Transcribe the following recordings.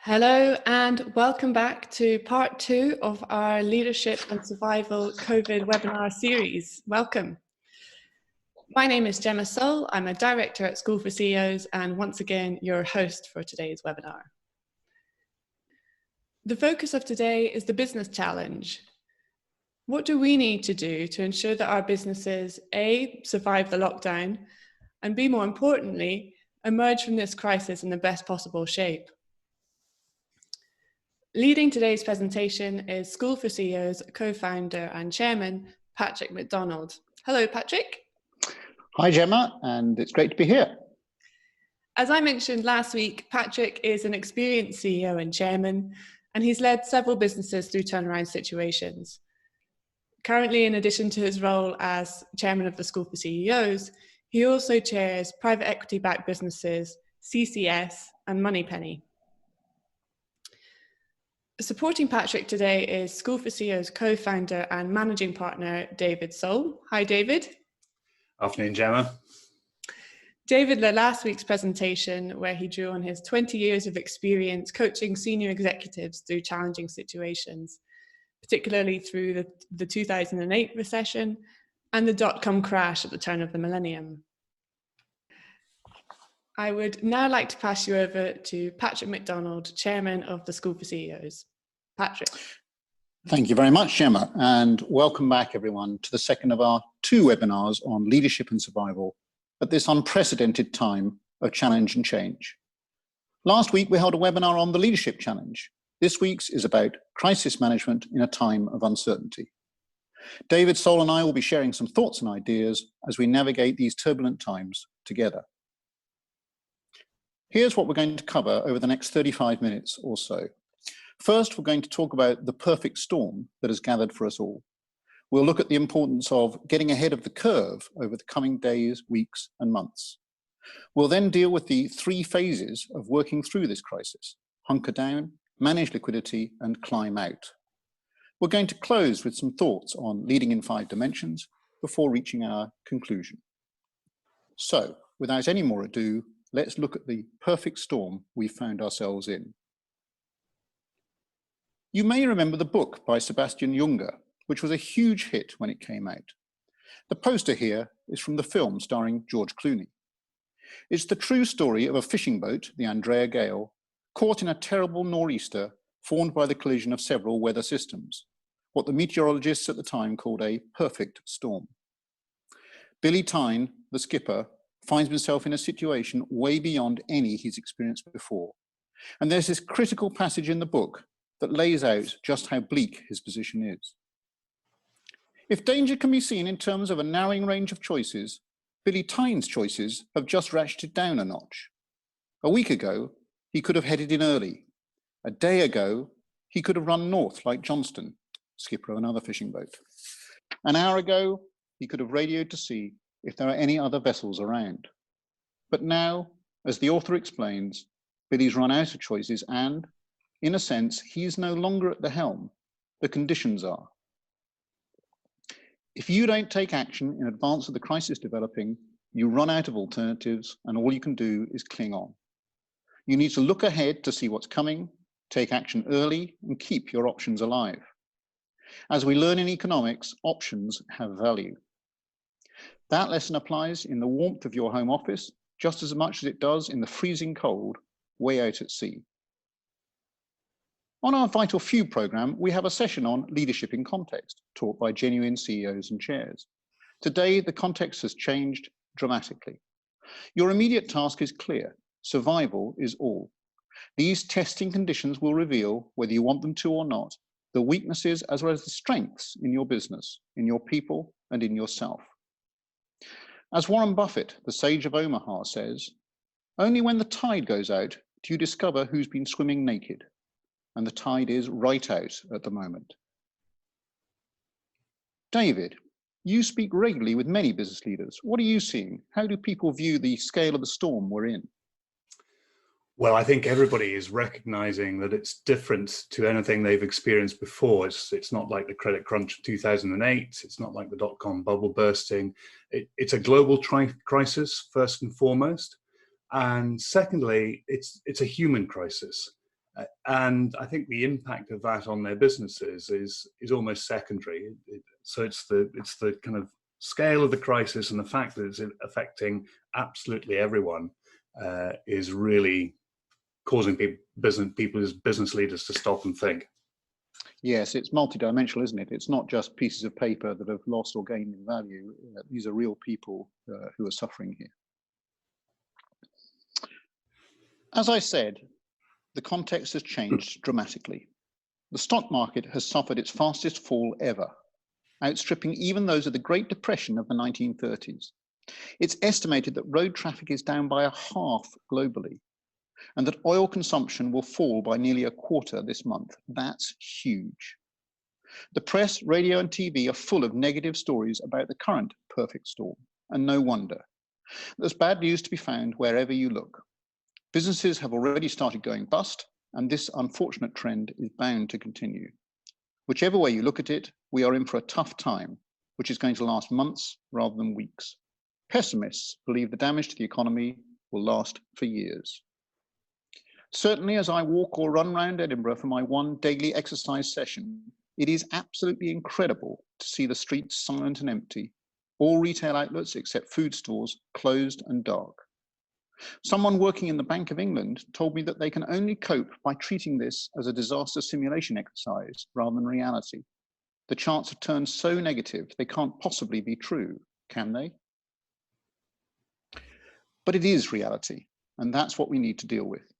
Hello and welcome back to part 2 of our Leadership and Survival COVID webinar series. Welcome. My name is Gemma Soul. I'm a director at School for CEOs and once again your host for today's webinar. The focus of today is the business challenge. What do we need to do to ensure that our businesses A, survive the lockdown, and B, more importantly, emerge from this crisis in the best possible shape? Leading today's presentation is School for CEOs co-founder and chairman, Patrick Macdonald. Hello, Patrick. Hi, Gemma, and it's great to be here. As I mentioned last week, Patrick is an experienced CEO and chairman, and he's led several businesses through turnaround situations. Currently, in addition to his role as chairman of the School for CEOs, he also chairs private equity-backed businesses, CCS and Moneypenny. Supporting Patrick today is School for CEOs co-founder and managing partner, David Soul. Hi, David. Afternoon, Gemma. David led last week's presentation where he drew on his 20 years of experience coaching senior executives through challenging situations, particularly through the 2008 recession and the dot-com crash at the turn of the millennium. I would now like to pass you over to Patrick Macdonald, Chairman of the School for CEOs. Patrick. Thank you very much, Gemma, and welcome back everyone to the second of our 2 webinars on leadership and survival at this unprecedented time of challenge and change. Last week we held a webinar on the leadership challenge. This week's is about crisis management in a time of uncertainty. David Soul and I will be sharing some thoughts and ideas as we navigate these turbulent times together. Here's what we're going to cover over the next 35 minutes or so. First, we're going to talk about the perfect storm that has gathered for us all. We'll look at the importance of getting ahead of the curve over the coming days, weeks, and months. We'll then deal with the 3 phases of working through this crisis: hunker down, manage liquidity, and climb out. We're going to close with some thoughts on leading in 5 dimensions before reaching our conclusion. So, without any more ado, let's look at the perfect storm we found ourselves in. You may remember the book by Sebastian Junger, which was a huge hit when it came out. The poster here is from the film starring George Clooney. It's the true story of a fishing boat, the Andrea Gale, caught in a terrible nor'easter formed by the collision of several weather systems, what the meteorologists at the time called a perfect storm. Billy Tyne, the skipper, finds himself in a situation way beyond any he's experienced before. And there's this critical passage in the book that lays out just how bleak his position is. If danger can be seen in terms of a narrowing range of choices, Billy Tyne's choices have just ratcheted down a notch. A week ago, he could have headed in early. A day ago, he could have run north like Johnston, skipper of another fishing boat. An hour ago, he could have radioed to see if there are any other vessels around. But now, as the author explains, Billy's run out of choices and, in a sense, he's no longer at the helm. The conditions are. If you don't take action in advance of the crisis developing, you run out of alternatives and all you can do is cling on. You need to look ahead to see what's coming, take action early, and keep your options alive. As we learn in economics, options have value. That lesson applies in the warmth of your home office just as much as it does in the freezing cold way out at sea. On our Vital Few programme, we have a session on leadership in context, taught by genuine CEOs and chairs. Today, the context has changed dramatically. Your immediate task is clear. Survival is all. These testing conditions will reveal, whether you want them to or not, the weaknesses as well as the strengths in your business, in your people, and in yourself. As Warren Buffett, the sage of Omaha, says, only when the tide goes out do you discover who's been swimming naked. And the tide is right out at the moment. David, you speak regularly with many business leaders. What are you seeing? How do people view the scale of the storm we're in? Well, I think everybody is recognizing that it's different to anything they've experienced before. It's not like the credit crunch of 2008. It's not like the dot-com bubble bursting. It's a global crisis, first and foremost. And secondly, it's a human crisis. And I think the impact of that on their businesses is almost secondary. So it's the kind of scale of the crisis and the fact that it's affecting absolutely everyone is really causing people as business leaders to stop and think. Yes, it's multidimensional, isn't it? It's not just pieces of paper that have lost or gained in value. These are real people who are suffering here. As I said, the context has changed dramatically. The stock market has suffered its fastest fall ever, outstripping even those of the Great Depression of the 1930s. It's estimated that road traffic is down by a half globally, and that oil consumption will fall by nearly a quarter this month. That's huge. The press, radio, and TV are full of negative stories about the current perfect storm, and no wonder. There's bad news to be found wherever you look. Businesses have already started going bust, and this unfortunate trend is bound to continue. Whichever way you look at it, we are in for a tough time, which is going to last months rather than weeks. Pessimists believe the damage to the economy will last for years. Certainly, as I walk or run around Edinburgh for my one daily exercise session, it is absolutely incredible to see the streets silent and empty, all retail outlets except food stores closed and dark. Someone working in the Bank of England told me that they can only cope by treating this as a disaster simulation exercise rather than reality. The charts have turned so negative they can't possibly be true, can they? But it is reality, and that's what we need to deal with.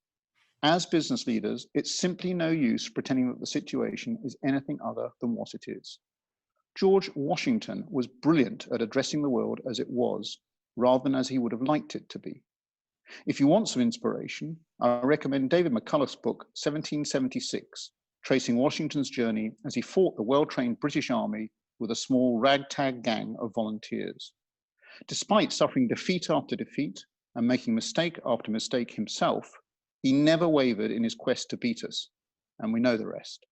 As business leaders, it's simply no use pretending that the situation is anything other than what it is. George Washington was brilliant at addressing the world as it was, rather than as he would have liked it to be. If you want some inspiration, I recommend David McCullough's book, 1776, tracing Washington's journey as he fought the well-trained British Army with a small ragtag gang of volunteers. Despite suffering defeat after defeat and making mistake after mistake himself, he never wavered in his quest to beat us, and we know the rest.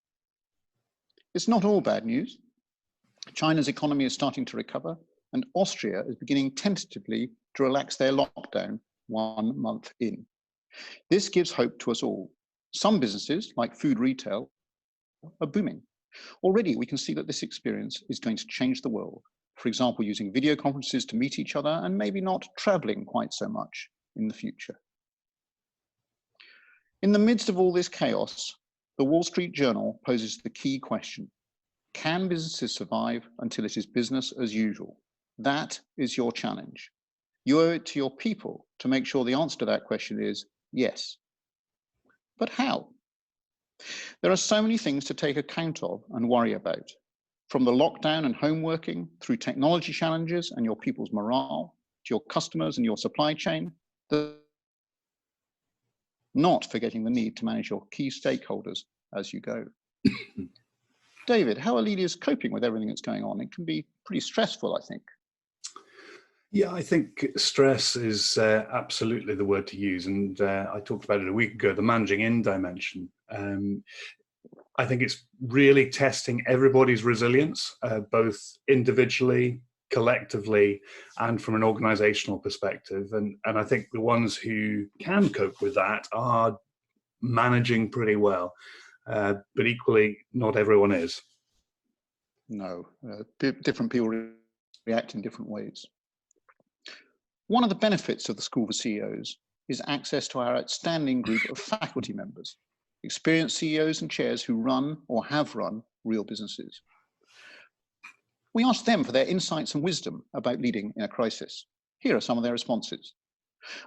It's not all bad news. China's economy is starting to recover, and Austria is beginning tentatively to relax their lockdown 1 month in. This gives hope to us all. Some businesses, like food retail, are booming. Already we can see that this experience is going to change the world. For example, using video conferences to meet each other and maybe not traveling quite so much in the future. In the midst of all this chaos, the Wall Street Journal poses the key question: can businesses survive until it is business as usual? That is your challenge. You owe it to your people to make sure the answer to that question is yes. But how? There are so many things to take account of and worry about, from the lockdown and home working, through technology challenges and your people's morale, to your customers and your supply chain, not forgetting the need to manage your key stakeholders as you go. David, how are leaders coping with everything that's going on? It can be pretty stressful, I think. Yeah, I think stress is absolutely the word to use. And I talked about it a week ago, the managing in dimension. I think it's really testing everybody's resilience, both individually, collectively, and from an organizational perspective. And I think the ones who can cope with that are managing pretty well. But equally, not everyone is. No, different people react in different ways. One of the benefits of the School for CEOs is access to our outstanding group of faculty members, experienced CEOs and chairs who run or have run real businesses. We asked them for their insights and wisdom about leading in a crisis. Here are some of their responses.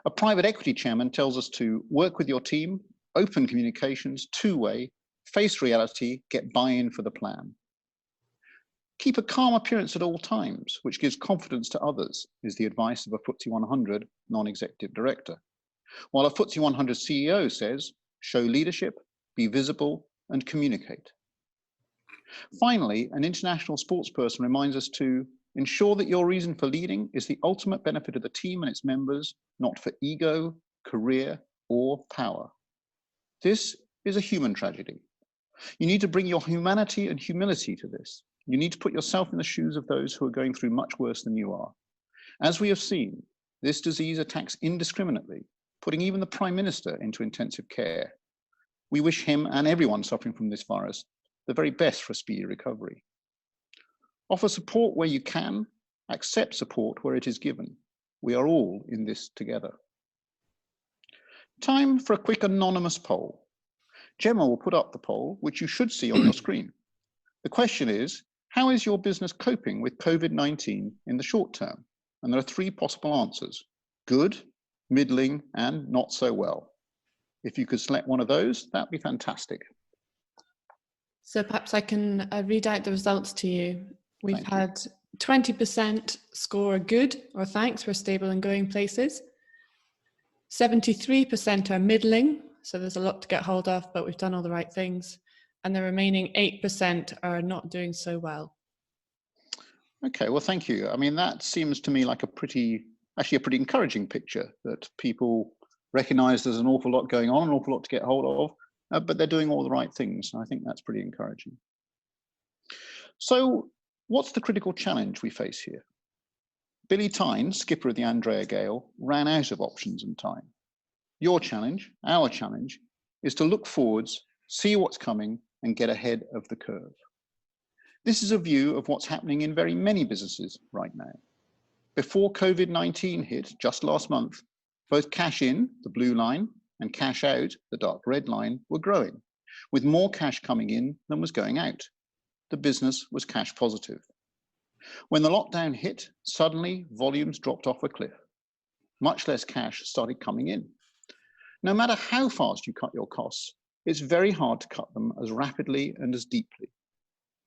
A private equity chairman tells us to work with your team, open communications, two-way, face reality, get buy-in for the plan. Keep a calm appearance at all times, which gives confidence to others, is the advice of a FTSE 100 non-executive director. While a FTSE 100 CEO says, show leadership, be visible, and communicate. Finally, an international sportsperson reminds us to ensure that your reason for leading is the ultimate benefit of the team and its members, not for ego, career, or power. This is a human tragedy. You need to bring your humanity and humility to this. You need to put yourself in the shoes of those who are going through much worse than you are. As we have seen, this disease attacks indiscriminately, putting even the Prime Minister into intensive care. We wish him and everyone suffering from this virus the very best for a speedy recovery. Offer support where you can, accept support where it is given. We are all in this together. Time for a quick anonymous poll. Gemma will put up the poll, which you should see on your screen. The question is, how is your business coping with COVID-19 in the short term? And there are 3 possible answers: good, middling, and not so well. If you could select one of those, that'd be fantastic. So perhaps I can read out the results to you. We've had 20% score a good or thanks, we're stable and going places. 73% are middling, so there's a lot to get hold of, but we've done all the right things. And the remaining 8% are not doing so well. Okay, well, thank you. I mean, that seems to me like a pretty encouraging picture, that people recognize there's an awful lot going on, an awful lot to get hold of, but they're doing all the right things. I think that's pretty encouraging. So what's the critical challenge we face here? Billy Tynes, skipper of the Andrea Gale, ran out of options and time. Your challenge, our challenge, is to look forwards, see what's coming, and get ahead of the curve. This is a view of what's happening in very many businesses right now. Before COVID-19 hit just last month, both cash in, the blue line, and cash out, the dark red line, were growing, with more cash coming in than was going out. The business was cash positive. When the lockdown hit, suddenly volumes dropped off a cliff. Much less cash started coming in. No matter how fast you cut your costs, it's very hard to cut them as rapidly and as deeply.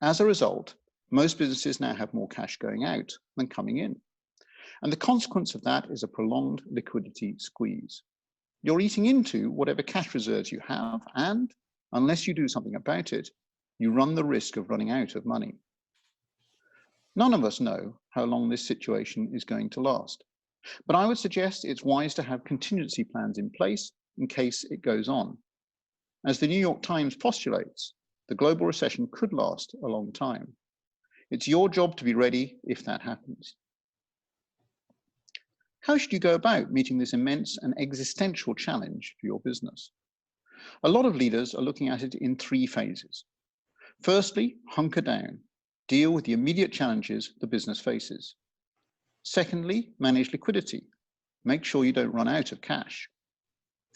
As a result, most businesses now have more cash going out than coming in. And the consequence of that is a prolonged liquidity squeeze. You're eating into whatever cash reserves you have, and unless you do something about it, you run the risk of running out of money. None of us know how long this situation is going to last, but I would suggest it's wise to have contingency plans in place in case it goes on. As the New York Times postulates, the global recession could last a long time. It's your job to be ready if that happens. How should you go about meeting this immense and existential challenge for your business? A lot of leaders are looking at it in 3 phases. Firstly, hunker down, deal with the immediate challenges the business faces. Secondly, manage liquidity, make sure you don't run out of cash.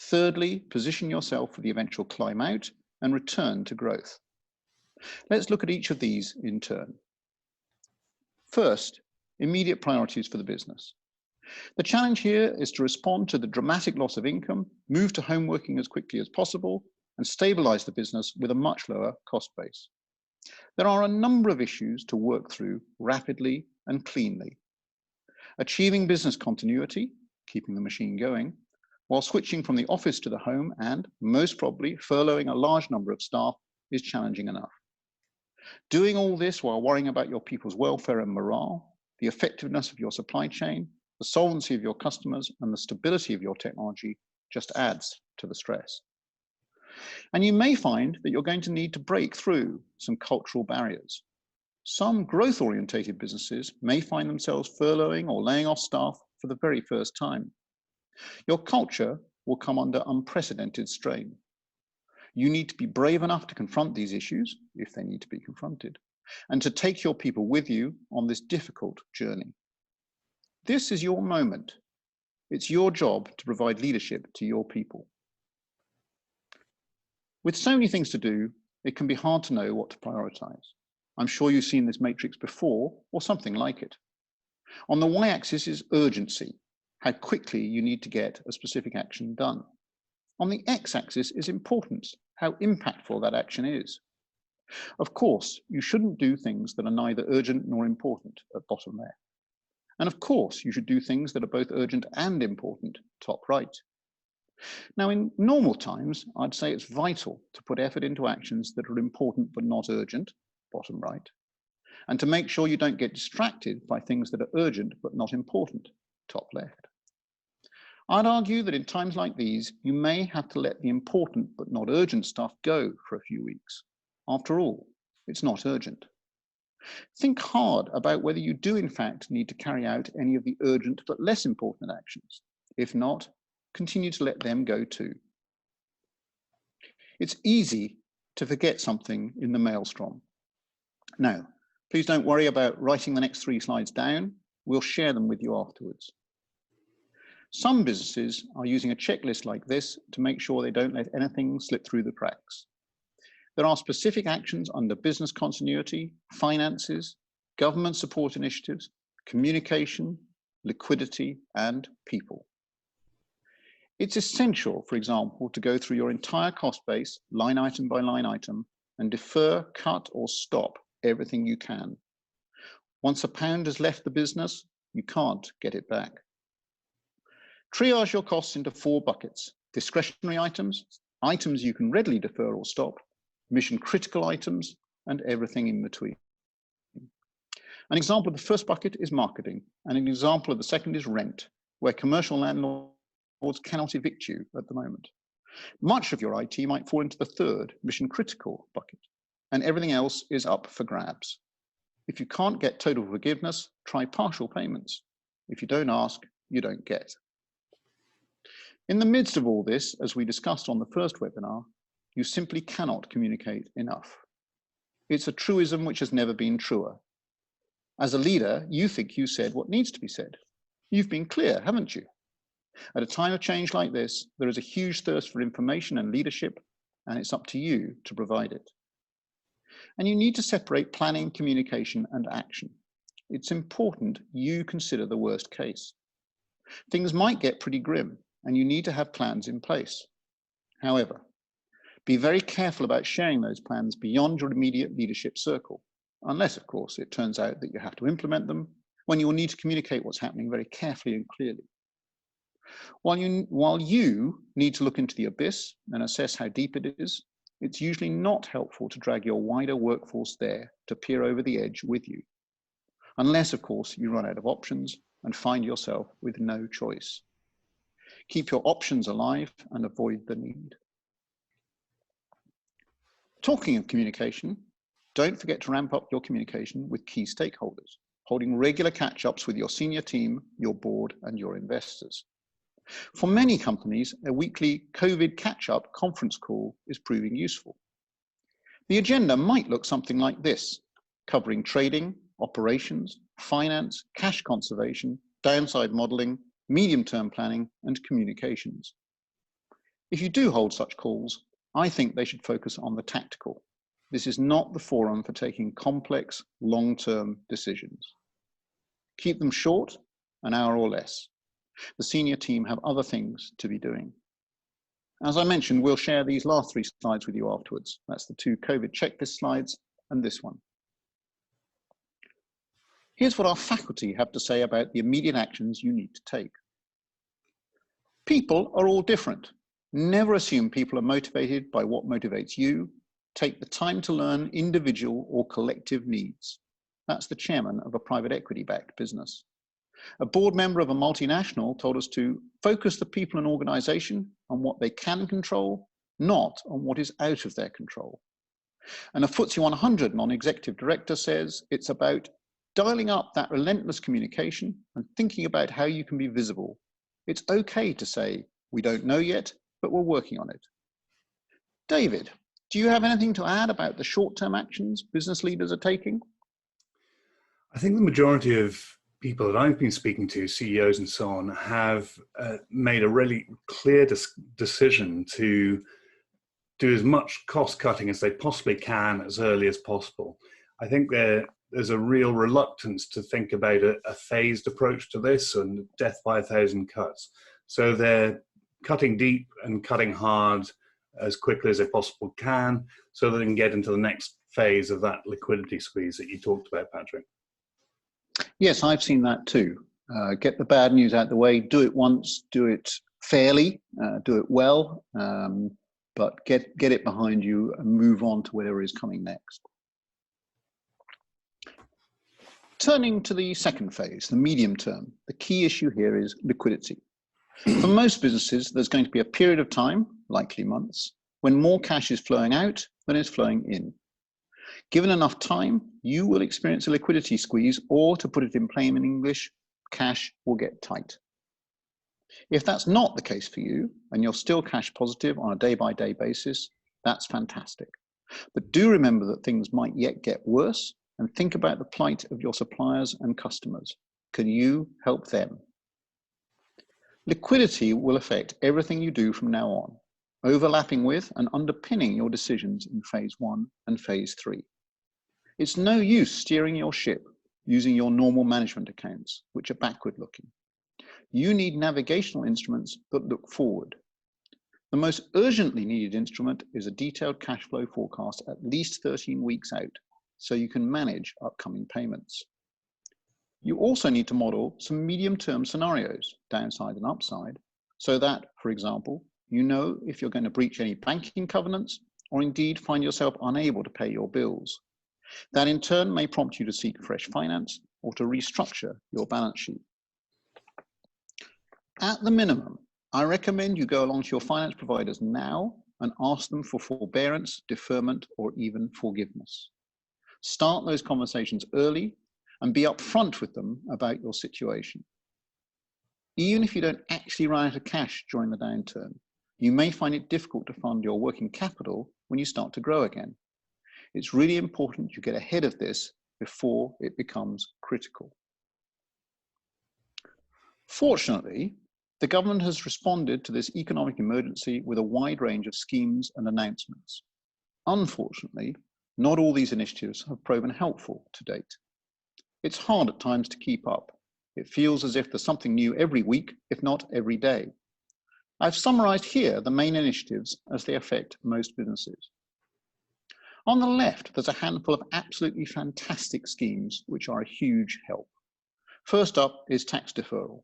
Thirdly, position yourself for the eventual climb out and return to growth. Let's look at each of these in turn. First, immediate priorities for the business. The challenge here is to respond to the dramatic loss of income, move to home working as quickly as possible, and stabilize the business with a much lower cost base. There are a number of issues to work through rapidly and cleanly. Achieving business continuity, keeping the machine going, while switching from the office to the home and, most probably, furloughing a large number of staff is challenging enough. Doing all this while worrying about your people's welfare and morale, the effectiveness of your supply chain, the solvency of your customers, and the stability of your technology just adds to the stress. And you may find that you're going to need to break through some cultural barriers. Some growth-orientated businesses may find themselves furloughing or laying off staff for the very first time. Your culture will come under unprecedented strain. You need to be brave enough to confront these issues, if they need to be confronted, and to take your people with you on this difficult journey. This is your moment. It's your job to provide leadership to your people. With so many things to do, it can be hard to know what to prioritize. I'm sure you've seen this matrix before, or something like it. On the y-axis is urgency, how quickly you need to get a specific action done. On the x-axis is importance, how impactful that action is. Of course, you shouldn't do things that are neither urgent nor important at bottom left. And of course, you should do things that are both urgent and important, top right. Now, in normal times, I'd say it's vital to put effort into actions that are important but not urgent, bottom right, and to make sure you don't get distracted by things that are urgent but not important, top left. I'd argue that in times like these, you may have to let the important but not urgent stuff go for a few weeks. After all, it's not urgent. Think hard about whether you do in fact need to carry out any of the urgent but less important actions. If not, continue to let them go too. It's easy to forget something in the maelstrom. Now, please don't worry about writing the next 3 slides down. We'll share them with you afterwards. Some businesses are using a checklist like this to make sure they don't let anything slip through the cracks. There are specific actions under business continuity, finances, government support initiatives, communication, liquidity, and people. It's essential, for example, to go through your entire cost base, line item by line item, and defer, cut, or stop everything you can. Once a pound has left the business, you can't get it back. Triage your costs into 4 buckets: discretionary items, items you can readily defer or stop, mission critical items, and everything in between. An example of the first bucket is marketing, and an example of the second is rent, where commercial landlords cannot evict you at the moment. Much of your IT might fall into the third, mission critical bucket, and everything else is up for grabs. If you can't get total forgiveness, try partial payments. If you don't ask, you don't get. In the midst of all this, as we discussed on the first webinar, you simply cannot communicate enough. It's a truism which has never been truer. As a leader, you think you said what needs to be said. You've been clear, haven't you? At a time of change like this, there is a huge thirst for information and leadership, and it's up to you to provide it. And you need to separate planning, communication, and action. It's important you consider the worst case. Things might get pretty grim, and you need to have plans in place. However, be very careful about sharing those plans beyond your immediate leadership circle, unless, of course, it turns out that you have to implement them, when you will need to communicate what's happening very carefully and clearly. While you need to look into the abyss and assess how deep it is, it's usually not helpful to drag your wider workforce there to peer over the edge with you. Unless, of course, you run out of options and find yourself with no choice. Keep your options alive and avoid the need. Talking of communication, don't forget to ramp up your communication with key stakeholders, holding regular catch-ups with your senior team, your board, and your investors. For many companies, a weekly COVID catch-up conference call is proving useful. The agenda might look something like this, covering trading, operations, finance, cash conservation, downside modeling, medium-term planning, and communications. If you do hold such calls, I think they should focus on the tactical. This is not the forum for taking complex, long-term decisions. Keep them short, an hour or less. The senior team have other things to be doing. As I mentioned, we'll share these last 3 slides with you afterwards. That's the 2 COVID checklist slides and this one. Here's what our faculty have to say about the immediate actions you need to take. People are all different. Never assume people are motivated by what motivates you. Take the time to learn individual or collective needs. That's the chairman of a private equity-backed business. A board member of a multinational told us to focus the people and organization on what they can control, not on what is out of their control. And a FTSE 100 non-executive director says it's about dialing up that relentless communication and thinking about how you can be visible. It's okay to say, we don't know yet, but we're working on it. David, do you have anything to add about the short-term actions business leaders are taking? I think the majority of people that I've been speaking to, CEOs and so on, have made a really clear decision to do as much cost cutting as they possibly can as early as possible. I think there's a real reluctance to think about a phased approach to this and death by 1,000 cuts. So they're cutting deep and cutting hard as quickly as they possibly can so that they can get into the next phase of that liquidity squeeze that you talked about, Patrick. Yes, I've seen that too. Get the bad news out of the way, do it once, do it fairly, do it well, but get it behind you and move on to whatever is coming next. Turning to the second phase, the medium term, the key issue here is liquidity. For most businesses, there's going to be a period of time, likely months, when more cash is flowing out than is flowing in. Given enough time, you will experience a liquidity squeeze, or to put it in plain English, cash will get tight. If that's not the case for you, and you're still cash positive on a day-by-day basis, That's fantastic. But do remember that things might yet get worse, and think about the plight of your suppliers and customers. Can you help them? Liquidity will affect everything you do from now on, overlapping with and underpinning your decisions in phase 1 and phase 3. It's no use steering your ship using your normal management accounts, which are backward looking. You need navigational instruments that look forward. The most urgently needed instrument is a detailed cash flow forecast at least 13 weeks out, so you can manage upcoming payments. You also need to model some medium-term scenarios, downside and upside, so that, for example, you know if you're going to breach any banking covenants or indeed find yourself unable to pay your bills. That in turn may prompt you to seek fresh finance or to restructure your balance sheet. At the minimum, I recommend you go along to your finance providers now and ask them for forbearance, deferment, or even forgiveness. Start those conversations early and be upfront with them about your situation. Even if you don't actually run out of cash during the downturn, you may find it difficult to fund your working capital when you start to grow again. It's really important you get ahead of this before it becomes critical. Fortunately, the government has responded to this economic emergency with a wide range of schemes and announcements. Unfortunately, not all these initiatives have proven helpful to date. It's hard at times to keep up. It feels as if there's something new every week, if not every day. I've summarized here the main initiatives as they affect most businesses. On the left, there's a handful of absolutely fantastic schemes which are a huge help. First up is tax deferral.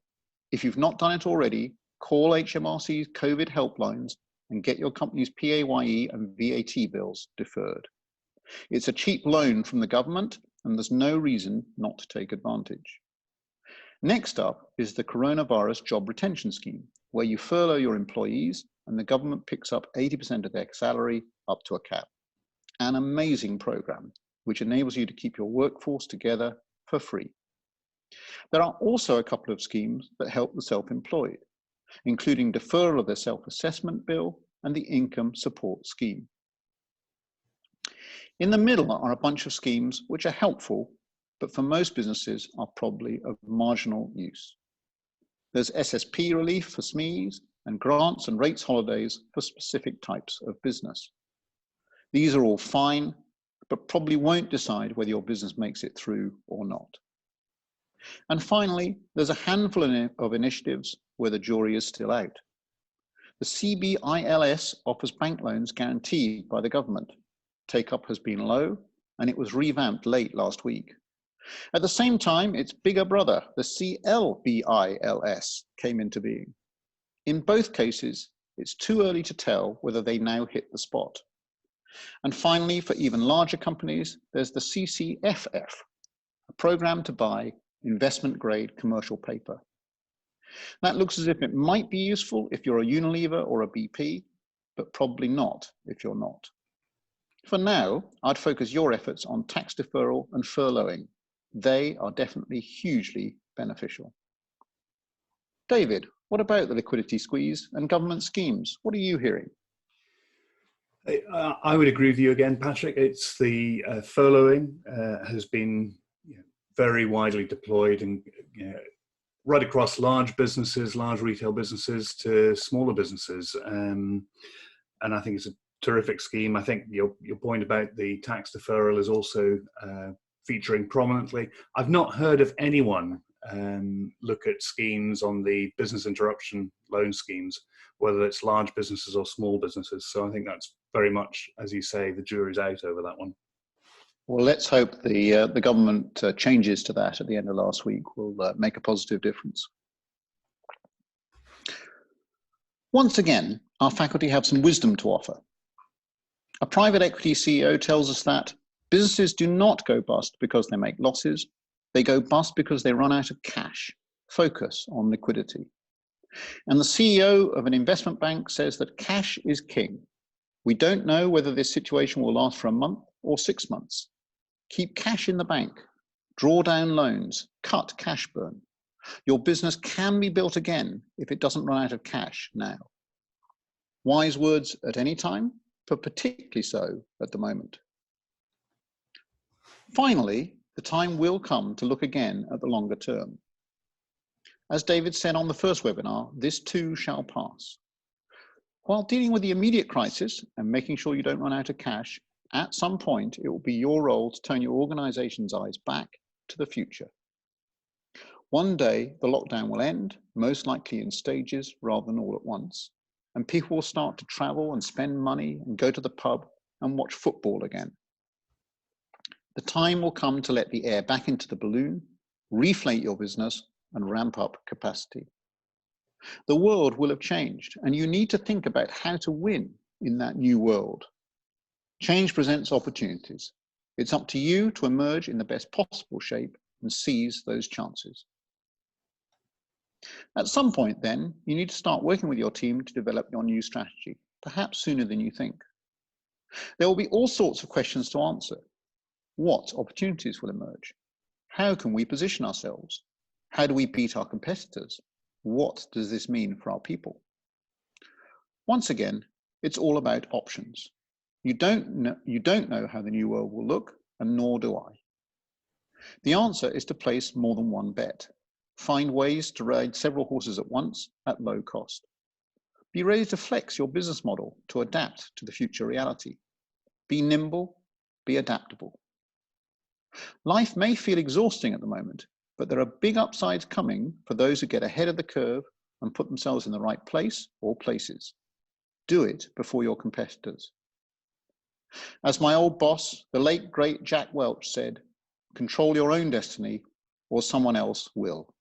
If you've not done it already, call HMRC's COVID helplines and get your company's PAYE and VAT bills deferred. It's a cheap loan from the government and there's no reason not to take advantage. Next up is the Coronavirus Job Retention Scheme, where you furlough your employees and the government picks up 80% of their salary up to a cap. An amazing program, which enables you to keep your workforce together for free. There are also a couple of schemes that help the self-employed, including deferral of their self-assessment bill and the income support scheme. In the middle are a bunch of schemes which are helpful, but for most businesses are probably of marginal use. There's SSP relief for SMEs and grants and rates holidays for specific types of business. These are all fine, but probably won't decide whether your business makes it through or not. And finally, there's a handful of initiatives where the jury is still out. The CBILS offers bank loans guaranteed by the government. Take-up has been low, and it was revamped late last week. At the same time, its bigger brother, the CLBILS, came into being. In both cases, it's too early to tell whether they now hit the spot. And finally, for even larger companies, there's the CCFF, a program to buy investment-grade commercial paper. That looks as if it might be useful if you're a Unilever or a BP, but probably not if you're not. For now, I'd focus your efforts on tax deferral and furloughing. They are definitely hugely beneficial. David, what about the liquidity squeeze and government schemes? What are you hearing? I would agree with you again, Patrick. It's the furloughing has been very widely deployed and right across large businesses, large retail businesses to smaller businesses. And I think it's a terrific scheme. I think your point about the tax deferral is also featuring prominently. I've not heard of anyone look at schemes on the business interruption loan schemes, whether it's large businesses or small businesses. So I think that's very much, as you say, the jury's out over that one. Well, let's hope the government changes to that at the end of last week will make a positive difference. Once again, our faculty have some wisdom to offer. A private equity CEO tells us that businesses do not go bust because they make losses. They go bust because they run out of cash. Focus on liquidity. And the CEO of an investment bank says that cash is king. We don't know whether this situation will last for a month or 6 months. Keep cash in the bank, draw down loans, cut cash burn. Your business can be built again if it doesn't run out of cash now. Wise words at any time, but particularly so at the moment. Finally, the time will come to look again at the longer term. As David said on the first webinar, this too shall pass. While dealing with the immediate crisis and making sure you don't run out of cash, at some point it will be your role to turn your organization's eyes back to the future. One day the lockdown will end, most likely in stages rather than all at once, and people will start to travel and spend money and go to the pub and watch football again. The time will come to let the air back into the balloon, reflate your business, and ramp up capacity. The world will have changed, and you need to think about how to win in that new world. Change presents opportunities. It's up to you to emerge in the best possible shape and seize those chances. At some point then, you need to start working with your team to develop your new strategy, perhaps sooner than you think. There will be all sorts of questions to answer. What opportunities will emerge? How can we position ourselves? How do we beat our competitors? What does this mean for our people? Once again, it's all about options. You don't know how the new world will look, and nor do I. The answer is to place more than one bet. Find ways to ride several horses at once at low cost. Be ready to flex your business model to adapt to the future reality. Be nimble, be adaptable. Life may feel exhausting at the moment, but there are big upsides coming for those who get ahead of the curve and put themselves in the right place or places. Do it before your competitors. As my old boss, the late great Jack Welch, said, control your own destiny or someone else will.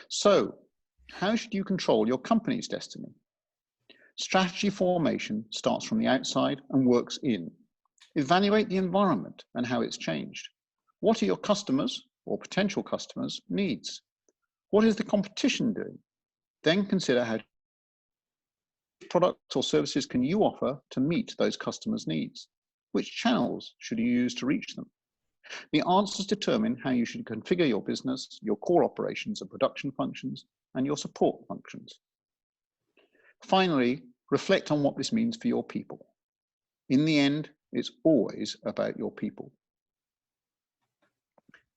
So, how should you control your company's destiny? Strategy formation starts from the outside and works in. Evaluate the environment and how it's changed. What are your customers or potential customers' needs? What is the competition doing? Then consider how products or services can you offer to meet those customers' needs? Which channels should you use to reach them? The answers determine how you should configure your business, your core operations and production functions, and your support functions. Finally, reflect on what this means for your people. In the end, it's always about your people.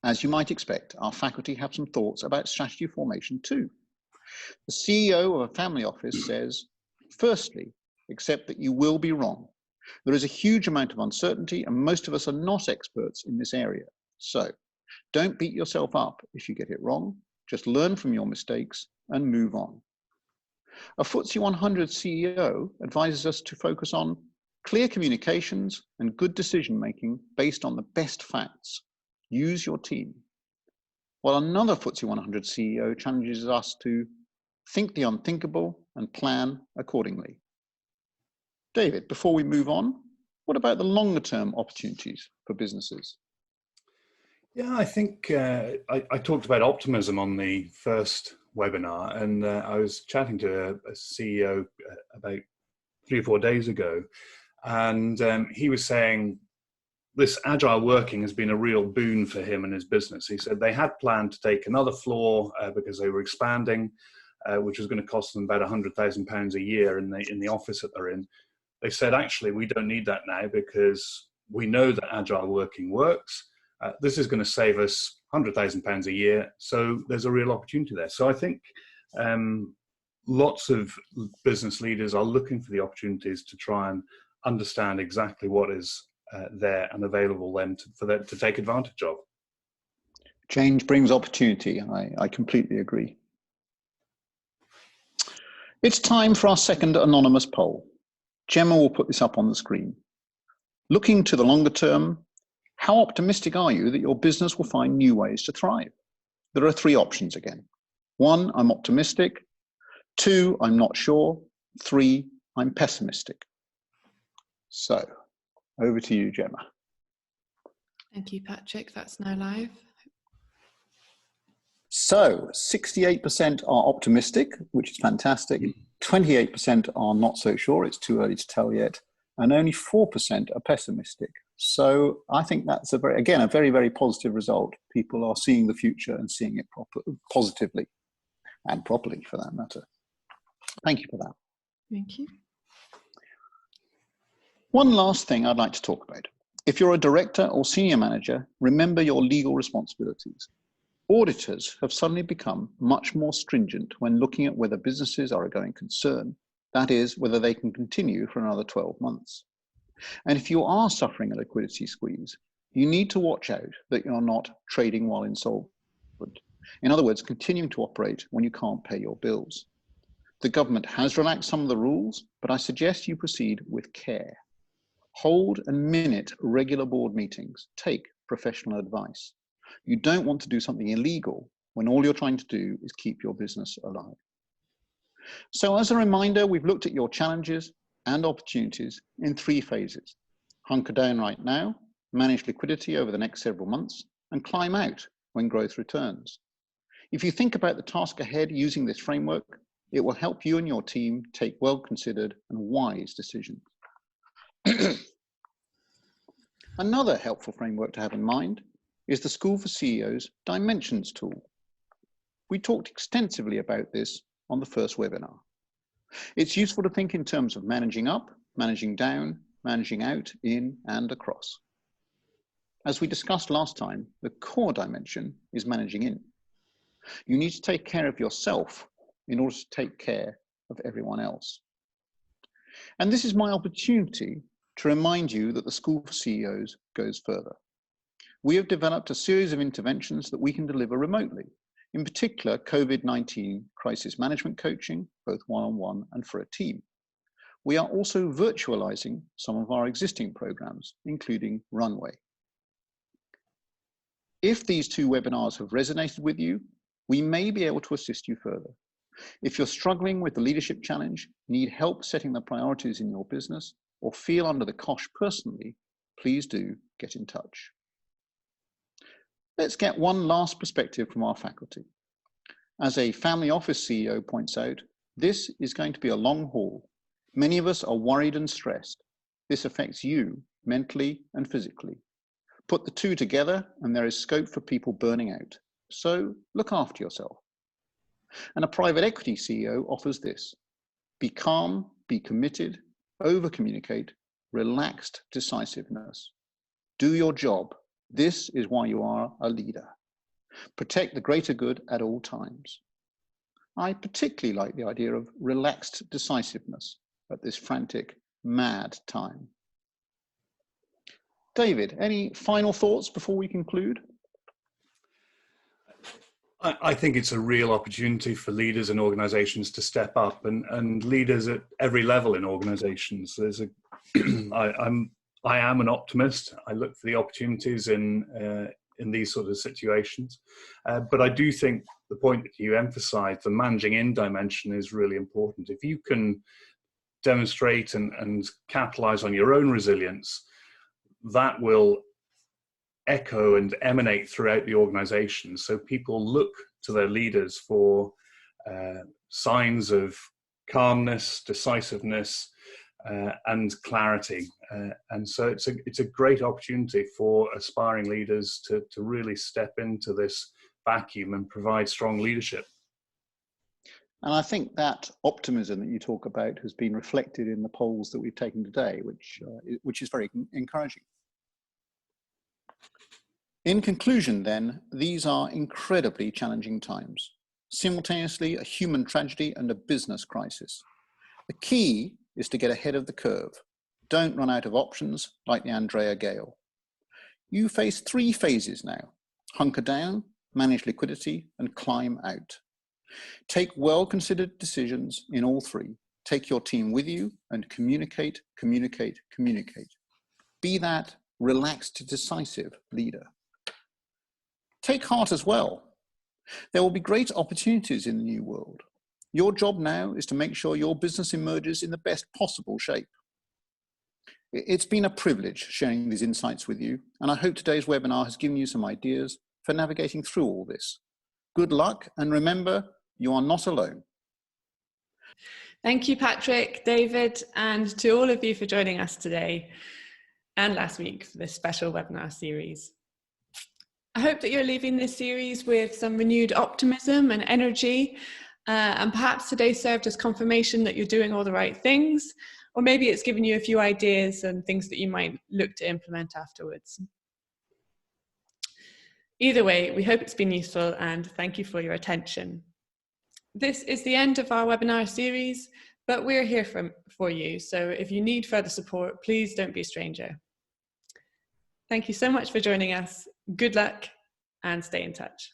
As you might expect, our faculty have some thoughts about strategy formation too. The CEO of a family office says, firstly, accept that you will be wrong. There is a huge amount of uncertainty and most of us are not experts in this area. So don't beat yourself up if you get it wrong. Just learn from your mistakes and move on. A FTSE 100 CEO advises us to focus on clear communications and good decision-making based on the best facts. Use your team. While another FTSE 100 CEO challenges us to think the unthinkable and plan accordingly. David, before we move on, what about the longer term opportunities for businesses? Yeah, I think I talked about optimism on the first webinar, and I was chatting to a CEO about 3 or 4 days ago, and he was saying this agile working has been a real boon for him and his business. He said they had planned to take another floor because they were expanding, which was going to cost them about £100,000 a year in the office that they're in. They said, actually, we don't need that now because we know that agile working works. This is going to save us £100,000 a year. So there's a real opportunity there. So I think lots of business leaders are looking for the opportunities to try and understand exactly what is there and available then for them to take advantage of. Change brings opportunity. I completely agree. It's time for our second anonymous poll. Gemma will put this up on the screen. Looking to the longer term, how optimistic are you that your business will find new ways to thrive? There are 3 options again. 1, I'm optimistic. 2, I'm not sure. 3, I'm pessimistic. So, over to you, Gemma. Thank you, Patrick. That's now live. So 68% are optimistic, which is fantastic. 28% are not so sure. It's too early to tell yet. And only 4% are pessimistic. So I think that's a very, very positive result. People are seeing the future and seeing it positively and properly for that matter. Thank you for that. Thank you. One last thing I'd like to talk about. If you're a director or senior manager, remember your legal responsibilities. Auditors have suddenly become much more stringent when looking at whether businesses are a going concern, that is, whether they can continue for another 12 months. And if you are suffering a liquidity squeeze, you need to watch out that you're not trading while insolvent. In other words, continuing to operate when you can't pay your bills. The government has relaxed some of the rules, but I suggest you proceed with care. Hold and minute regular board meetings. Take professional advice. You don't want to do something illegal when all you're trying to do is keep your business alive. So as a reminder, we've looked at your challenges and opportunities in 3 phases. Hunker down right now, manage liquidity over the next several months, and climb out when growth returns. If you think about the task ahead using this framework, it will help you and your team take well-considered and wise decisions. Another helpful framework to have in mind is the School for CEOs Dimensions tool. We talked extensively about this on the first webinar. It's useful to think in terms of managing up, managing down, managing out, in, and across. As we discussed last time, the core dimension is managing in. You need to take care of yourself in order to take care of everyone else. And this is my opportunity to remind you that the School for CEOs goes further. We have developed a series of interventions that we can deliver remotely, in particular COVID-19 crisis management coaching, both one-on-one and for a team. We are also virtualizing some of our existing programs, including Runway. If these 2 webinars have resonated with you, we may be able to assist you further. If you're struggling with the leadership challenge, need help setting the priorities in your business, or feel under the cosh personally, please do get in touch. Let's get one last perspective from our faculty. As a family office CEO points out, this is going to be a long haul. Many of us are worried and stressed. This affects you mentally and physically. Put the 2 together and there is scope for people burning out. So look after yourself. And a private equity CEO offers this: be calm, be committed, over-communicate, relaxed decisiveness. Do your job. This is why you are a leader. Protect the greater good at all times. I particularly like the idea of relaxed decisiveness at this frantic, mad time. David, any final thoughts before we conclude? I think it's a real opportunity for leaders and organizations to step up, and leaders at every level in organizations. I am an optimist. I look for the opportunities in these sort of situations. But I do think the point that you emphasize, the managing in dimension, is really important. If you can demonstrate and capitalize on your own resilience, that will echo and emanate throughout the organization. So people look to their leaders for signs of calmness, decisiveness, and clarity. And so it's a great opportunity for aspiring leaders to really step into this vacuum and provide strong leadership. And I think that optimism that you talk about has been reflected in the polls that we've taken today, which is very encouraging. In conclusion, then, these are incredibly challenging times, simultaneously a human tragedy and a business crisis. The key is to get ahead of the curve. Don't run out of options like the Andrea Gale. You face 3 phases now: hunker down, manage liquidity, and climb out. Take well-considered decisions in all 3. Take your team with you and communicate, communicate, communicate. Be that relaxed, decisive leader. Take heart as well. There will be great opportunities in the new world. Your job now is to make sure your business emerges in the best possible shape. It's been a privilege sharing these insights with you, and I hope today's webinar has given you some ideas for navigating through all this. Good luck, and remember, you are not alone. Thank you, Patrick, David, and to all of you for joining us today and last week for this special webinar series. I hope that you're leaving this series with some renewed optimism and energy, and perhaps today served as confirmation that you're doing all the right things, or maybe it's given you a few ideas and things that you might look to implement afterwards. Either way, we hope it's been useful and thank you for your attention. This is the end of our webinar series, but we're here for you. So if you need further support, please don't be a stranger. Thank you so much for joining us. Good luck and stay in touch.